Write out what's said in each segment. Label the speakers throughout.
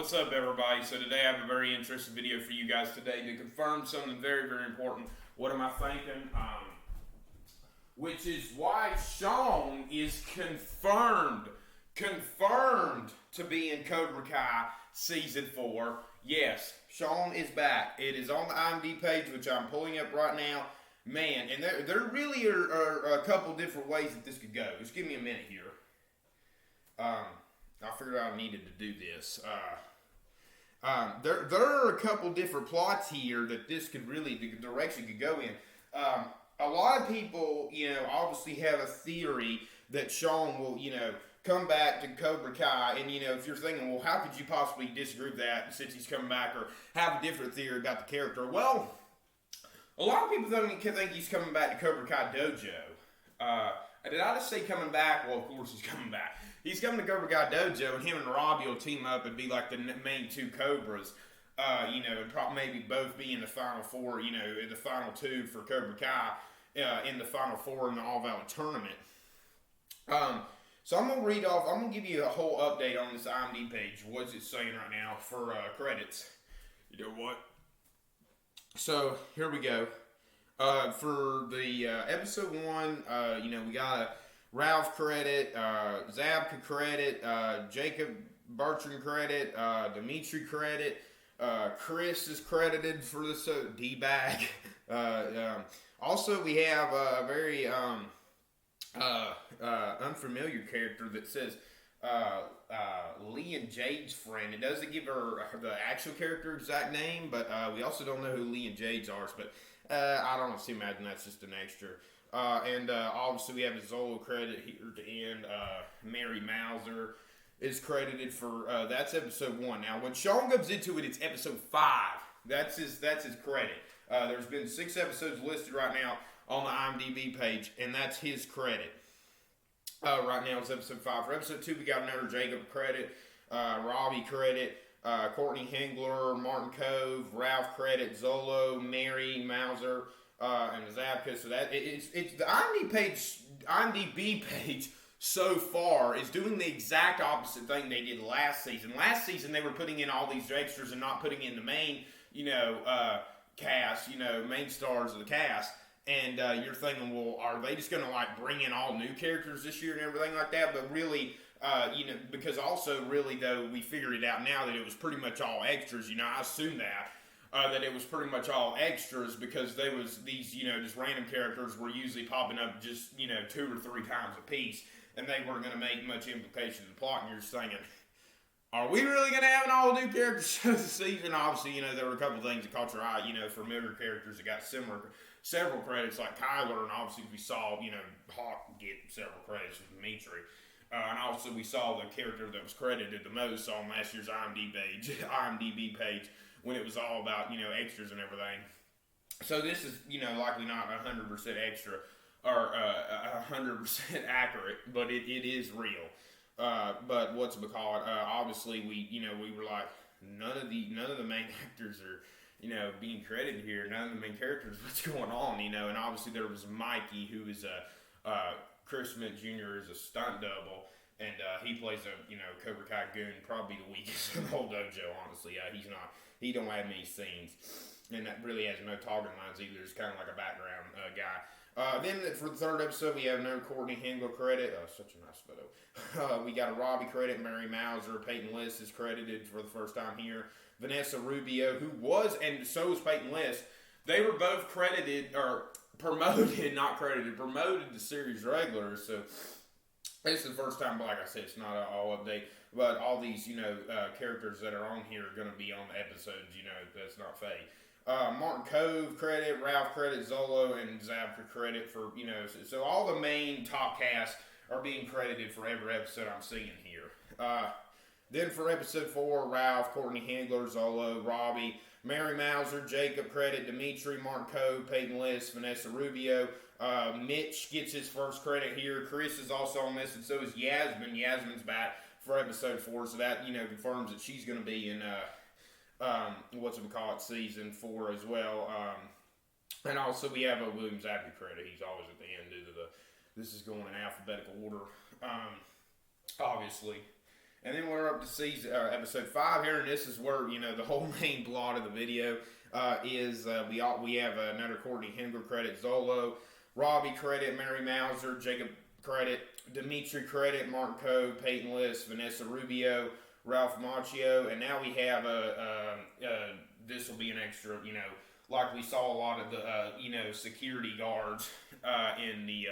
Speaker 1: What's up, everybody? So today I have a very interesting video for you guys today to confirm something very, very important. What am I thinking? Which is why Shawn is confirmed to be in Cobra Kai Season 4. Yes, Shawn is back. It is on the IMDb page, which I'm pulling up right now. Man, and there really are a couple different ways that this could go. Just give me a minute here. I figured out I needed to do this. There are a couple different plots here that this could really, the direction could go in. A lot of people, obviously have a theory that Shawn will, come back to Cobra Kai, and, if you're thinking, well, how could you possibly disagree with that since he's coming back, or have a different theory about the character? Well, a lot of people think he's coming back to Cobra Kai Dojo. Did I just say coming back? Well, of course he's coming back. He's coming to Cobra Kai Dojo, and him and Robbie will team up and be like the main two Cobras. And probably maybe both be in the final four, in the final two for Cobra Kai, in the final four in the All Valley tournament. So I'm going to give you a whole update on this IMDb page. What's it saying right now for credits? You know what? So, here we go. For the episode 1, we got a Ralph credit, Zabka credit, Jacob Bertrand credit, Dimitri credit, Chris is credited for this D-bag. Also, we have a very unfamiliar character that says Lee and Jade's friend. It doesn't give her the actual character exact name, but we also don't know who Lee and Jade's are. But I don't see, imagine that's just an extra. And obviously we have a Zolo credit here at the end. Mary Mauser is credited for that's episode 1. Now when Shawn comes into it, it's episode 5. That's his credit. There's been 6 episodes listed right now on the IMDb page, and that's his credit. Right now it's episode 5. For episode 2, we got another Jacob credit, Robbie credit, Courtney Hengler, Martin Cove, Ralph credit, Zolo, Mary Mauser, and Zabka. So that it's the IMDb page so far is doing the exact opposite thing they did last season. Last season they were putting in all these extras and not putting in the main, cast, main stars of the cast. And you're thinking, well, are they just going to bring in all new characters this year and everything like that? But really, because also really though we figured it out now that it was pretty much all extras. I assume that it was pretty much all extras because there was these, just random characters were usually popping up just, 2 or 3 times a piece, and they weren't going to make much implication to the plot. And you're just thinking, are we really going to have an all new character show this season? Obviously, there were a couple things that caught your eye, familiar characters that got several credits, like Kyler, and obviously we saw, Hawk get several credits with Dimitri. And also we saw the character that was credited the most on last year's IMDb page when it was all about, extras and everything. So this is, likely not 100% extra or 100% accurate, but it is real. But what's it called? Obviously we were like, none of the main actors are, being credited here. None of the main characters, what's going on, and obviously there was Mikey, who is Chris Smith Jr. is a stunt double, and he plays a, Cobra Kai goon, probably the weakest in the whole dojo, honestly. He don't have many scenes, and that really has no talking lines either. It's kind of like a background guy. Then for the 3rd episode, we have another Courtney Hengler credit. Such a nice photo. We got a Robbie credit, Mary Mauser, Peyton List is credited for the first time here. Vanessa Rubio, who was, and so was Peyton List, they were both credited, or promoted, not credited, promoted to series regulars. So it's the first time, but like I said, it's not an all update. But all these, characters that are on here are going to be on the episodes, that's not fake. Martin Cove credit, Ralph credit, Zolo, and Zabka credit for, so all the main top cast are being credited for every episode I'm seeing here. Then for episode 4, Ralph, Courtney Hengler, Zolo, Robbie, Mary Mauser, Jacob credit, Dimitri, Martin Cove, Peyton List, Vanessa Rubio. Mitch gets his first credit here. Chris is also on this, and so is Yasmin. Yasmin's back for episode 4, so that, confirms that she's going to be in, season 4 as well. And also we have a William Zabka credit. He's always at the end due to this is going in alphabetical order, obviously. And then we're up to season episode 5 here, and this is where the whole main plot of the video is we have another Courtney Hengler credit, Zolo, Robbie credit, Mary Mauser, Jacob credit, Dimitri credit, Martin Cove, Peyton List, Vanessa Rubio, Ralph Macchio, and now we have this will be an extra, like we saw a lot of the security guards in the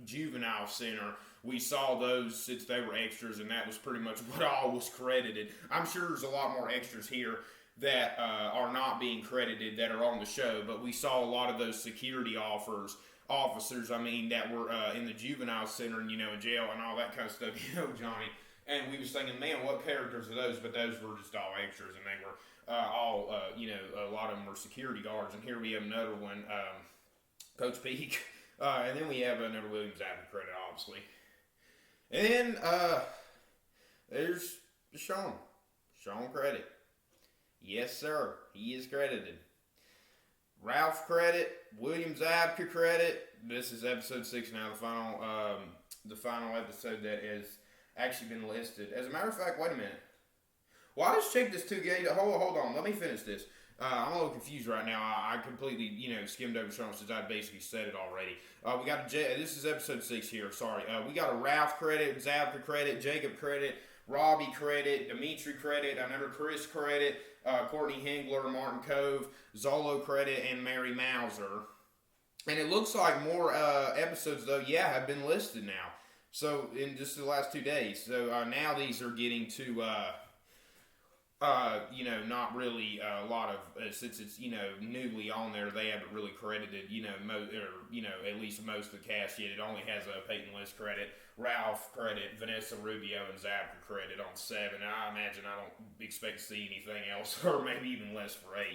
Speaker 1: juvenile center. We saw those since they were extras, and that was pretty much what all was credited. I'm sure there's a lot more extras here that are not being credited that are on the show, but we saw a lot of those security officers, that were in the juvenile center and, in jail and all that kind of stuff, Johnny. And we was thinking, man, what characters are those? But those were just all extras, and they were all, a lot of them were security guards. And here we have another one, Coach Peak. And then we have another Williams Avenue credit, obviously. And then there's Shawn. Shawn credit. Yes, sir. He is credited. Ralph credit. Williams Abka credit. This is episode 6 now, the final episode that has actually been listed. As a matter of fact, wait a minute. Well, I just checked this too, Gage. Hold on. Let me finish this. I'm a little confused right now. I completely, skimmed over Shawn since I basically said it already. We got this is episode 6 here. Sorry. We got a Ralph credit, Zabka credit, Jacob credit, Robbie credit, Dimitri credit, another Chris credit, Courtney Hengler, Martin Cove, Zolo credit, and Mary Mauser. And it looks like more episodes though, have been listed now. So in just the last 2 days. So now these are getting to. Not really a lot of, since it's, newly on there, they haven't really credited, at least most of the cast yet. It only has a Peyton List credit, Ralph credit, Vanessa Rubio, and Zabka credit on 7. I imagine I don't expect to see anything else, or maybe even less for 8.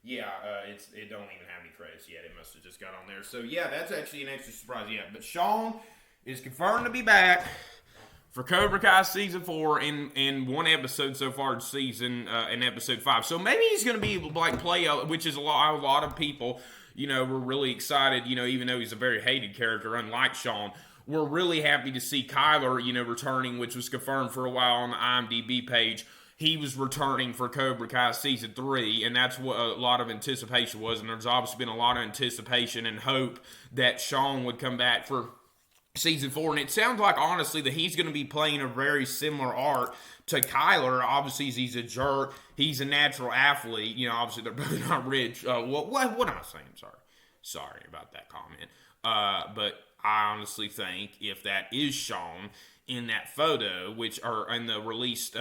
Speaker 1: It don't even have any credits yet. It must have just got on there. So, that's actually an extra surprise. But Shawn is confirmed to be back for Cobra Kai Season 4 in one episode so far this season, in Episode 5. So maybe he's going to be like play, which is a lot of people, were really excited, even though he's a very hated character, unlike Shawn. We're really happy to see Kyler, returning, which was confirmed for a while on the IMDb page. He was returning for Cobra Kai Season 3, and that's what a lot of anticipation was. And there's obviously been a lot of anticipation and hope that Shawn would come back for Season 4, and it sounds like, honestly, that he's going to be playing a very similar arc to Kyler. Obviously, he's a jerk. He's a natural athlete. Obviously, they're both not rich. What am I saying? Sorry about that comment. But I honestly think if that is Shawn in that photo, or in the released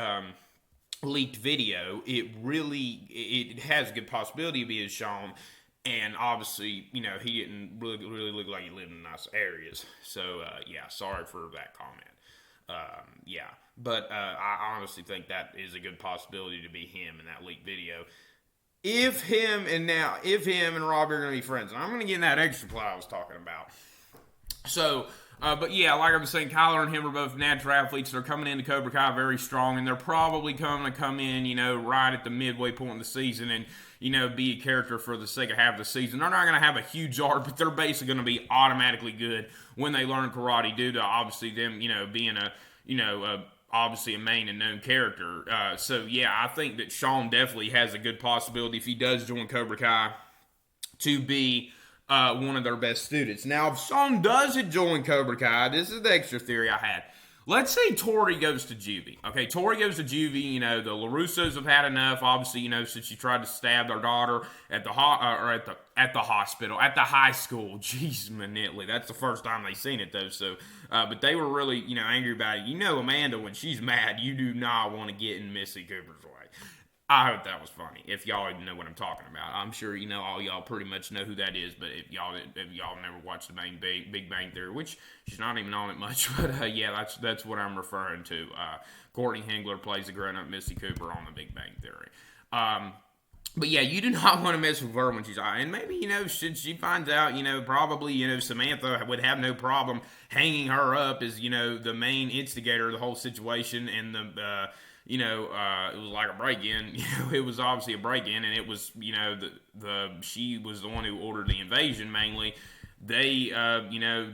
Speaker 1: leaked video, it has a good possibility to be as Shawn. And obviously, he didn't really look like he lived in nice areas. So, sorry for that comment. But I honestly think that is a good possibility to be him in that leaked video. If him and Robbie are going to be friends. And I'm going to get in that extra plot I was talking about. So, like I was saying, Kyler and him are both natural athletes. They're coming into Cobra Kai very strong, and they're probably going to come in, right at the midway point of the season and, be a character for the sake of half the season. They're not going to have a huge arc, but they're basically going to be automatically good when they learn karate due to obviously them, being obviously a main and known character. I think that Shawn definitely has a good possibility if he does join Cobra Kai to be one of their best students. Now, if Shawn doesn't join Cobra Kai, this is the extra theory I had. Let's say Tori goes to juvie. Okay, Tori goes to juvie. The LaRussos have had enough. Obviously, since she tried to stab their daughter at the hospital, at the high school. Jeez, Manitli. That's the first time they've seen it though. So, but they were really, angry about it. Amanda, when she's mad, you do not want to get in Missy Cooper's way. I hope that was funny. If y'all know what I'm talking about, I'm sure all y'all pretty much know who that is. But if y'all never watched the Big Bang Theory, which she's not even on it much, but that's what I'm referring to. Courtney Hengler plays the grown-up Missy Cooper on the Big Bang Theory. But you do not want to mess with her when she's out. And maybe, since she finds out, probably, Samantha would have no problem hanging her up as, the main instigator of the whole situation, and it was like a break-in. It was obviously a break-in, and it was, she was the one who ordered the invasion mainly. They,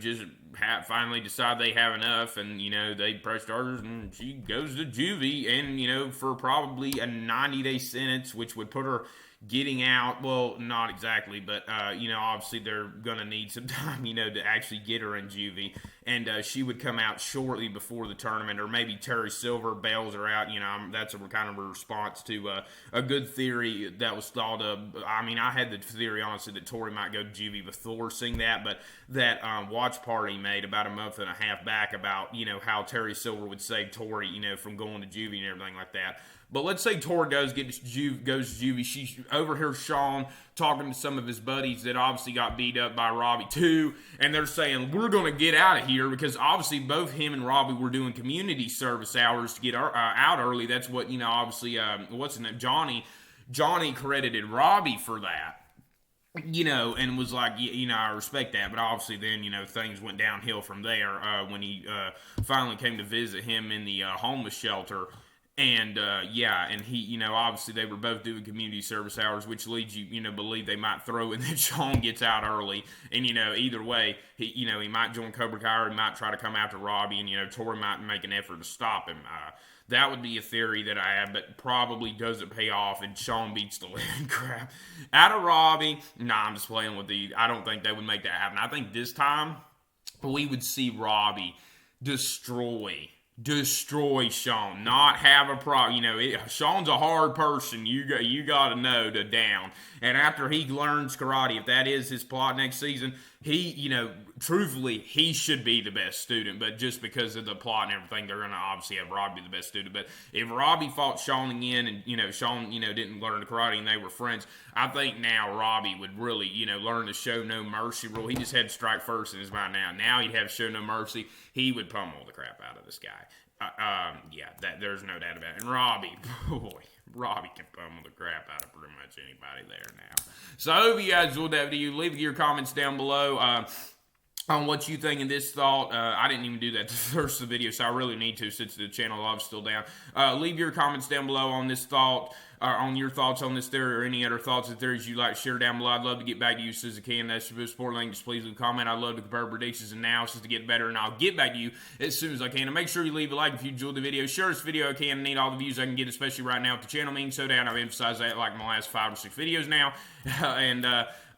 Speaker 1: just
Speaker 2: finally decide they have enough, and they press charges, and she goes to juvie, and for probably a 90-day sentence, which would put her getting out. Well, not exactly, but obviously they're gonna need some time, to actually get her in juvie, and she would come out shortly before the tournament, or maybe Terry Silver bails her out. That's a kind of a response to a good theory that was thought of. I mean, I had the theory honestly that Tori might go to juvie before seeing that, but that watch party made about a month and a half back about how Terry Silver would save Tori from going to juvie and everything like that. But let's say Tori goes to juvie. She overhears Shawn talking to some of his buddies that obviously got beat up by Robbie too, and they're saying, we're going to get out of here, because obviously both him and Robbie were doing community service hours to get out early. That's what, obviously, what's his name? Johnny credited Robbie for that. And was like, I respect that, but obviously then, things went downhill from there when he finally came to visit him in the homeless shelter. And, and he, obviously they were both doing community service hours, which leads you, believe they might throw in that Shawn gets out early. And, either way, he might join Cobra Kai, or he might try to come after Robbie, and, Tori might make an effort to stop him. That would be a theory that I have, but probably doesn't pay off, and Shawn beats the living crap out of Robbie. Nah, I'm just playing with I don't think they would make that happen. I think this time we would see Robbie destroy Shawn, not have a problem. Shawn's a hard person. You got to know to down. And after he learns karate, if that is his plot next season, he, truthfully, he should be the best student. But just because of the plot and everything, they're going to obviously have Robbie the best student. But if Robbie fought Shawn again, and Shawn, didn't learn the karate and they were friends, I think now Robbie would really, learn the show no mercy rule. He just had to strike first in his mind now. Now he'd have show no mercy. He would pummel the crap out of this guy. There's no doubt about it. And Robbie can pummel the crap out of pretty much anybody there now. So I hope you guys enjoyed that video. Leave your comments down below on what you think of this thought. I didn't even do that to first the video, so I really need to, since the channel love's still down. Leave your comments down below on this thought, on your thoughts on this theory, or any other thoughts and theories you'd like to share down below. I'd love to get back to you as soon as I can. That's your support link. Just please leave a comment. I'd love to compare predictions and analysis to get better, and I'll get back to you as soon as I can. And make sure you leave a like if you enjoyed the video. Share this video I can. I need all the views I can get, especially right now with the channel being so down. I've emphasized that like my last 5 or 6 videos now.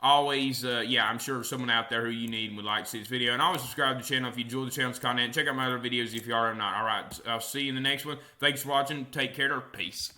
Speaker 2: Always, I'm sure someone out there who you need would like to see this video. And always subscribe to the channel if you enjoy the channel's content. Check out my other videos if you are or not. All right, I'll see you in the next one. Thanks for watching. Take care. Peace.